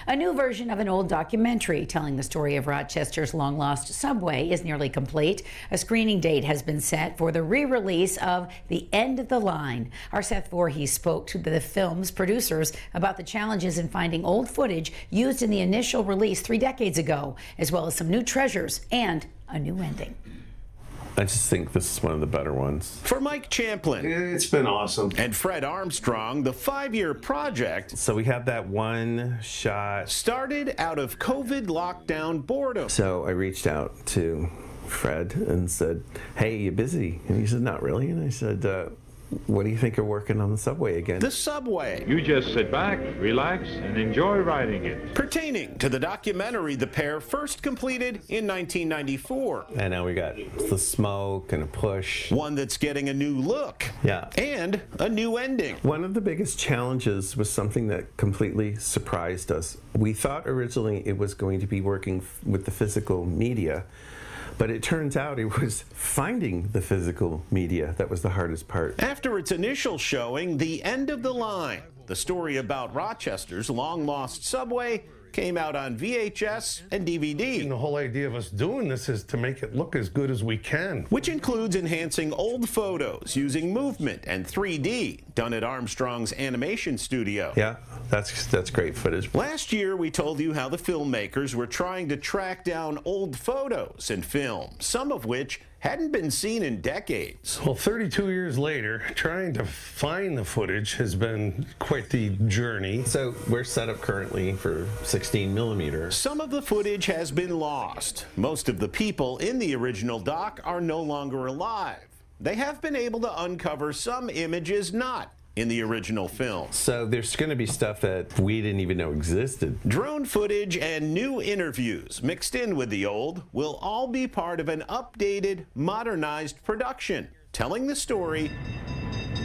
A new version of an old documentary telling the story of Rochester's long-lost subway is nearly complete. A screening date has been set for the re-release of The End of the Line. Our Seth Voorhees spoke to the film's producers about the challenges in finding old footage used in the initial release 3 decades ago, as well as some new treasures and a new ending. I just think this is one of the better ones. For Mike Champlin. It's been awesome. And Fred Armstrong, the 5-year project. So we have that one shot. Started out of COVID lockdown boredom. So I reached out to Fred and said, hey, you busy? And he said, not really. And I said, what do you think of working on the subway again? The subway. You just sit back, relax, and enjoy riding it. Pertaining to the documentary the pair first completed in 1994. And now we got the smoke and a push. One that's getting a new look. Yeah. And a new ending. One of the biggest challenges was something that completely surprised us. We thought originally it was going to be working with the physical media, but it turns out it was finding the physical media that was the hardest part. After its initial showing, The End of the Line, the story about Rochester's long-lost subway, came out on VHS and DVD. And the whole idea of us doing this is to make it look as good as we can. Which includes enhancing old photos using movement and 3D, done at Armstrong's Animation Studio. Yeah, that's great footage. Last year, we told you how the filmmakers were trying to track down old photos and film, some of which hadn't been seen in decades. Well, 32 years later, trying to find the footage has been quite the journey. So we're set up currently for 16 millimeter. Some of the footage has been lost. Most of the people in the original doc are no longer alive. They have been able to uncover some images not in the original film. So there's going to be stuff that we didn't even know existed. Drone footage and new interviews mixed in with the old will all be part of an updated, modernized production telling the story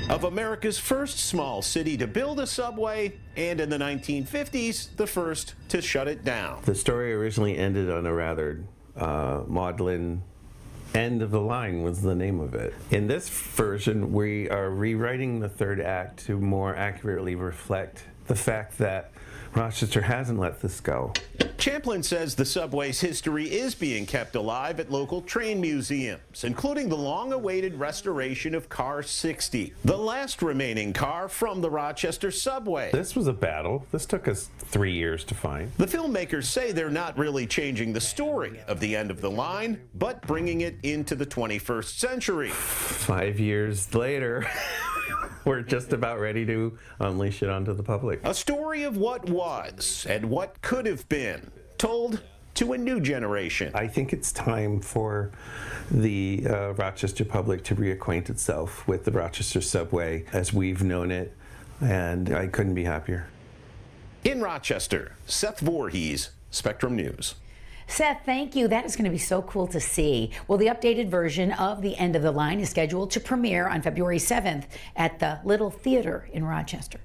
of America's first small city to build a subway, and in the 1950s, the first to shut it down. The story originally ended on a rather maudlin End of the Line was the name of it. In this version, we are rewriting the third act to more accurately reflect the fact that Rochester hasn't let this go. Champlin says the subway's history is being kept alive at local train museums, including the long-awaited restoration of Car 60, the last remaining car from the Rochester subway. This was a battle. This took us 3 years to find. The filmmakers say they're not really changing the story of The End of the Line, but bringing it into the 21st century. 5 years later, we're just about ready to unleash it onto the public. A story of what was and what could have been, told to a new generation. I think it's time for the Rochester public to reacquaint itself with the Rochester subway as we've known it, and I couldn't be happier. In Rochester, Seth Voorhees, Spectrum News. Seth, thank you. That is going to be so cool to see. Well, the updated version of The End of the Line is scheduled to premiere on February 7th at the Little Theater in Rochester.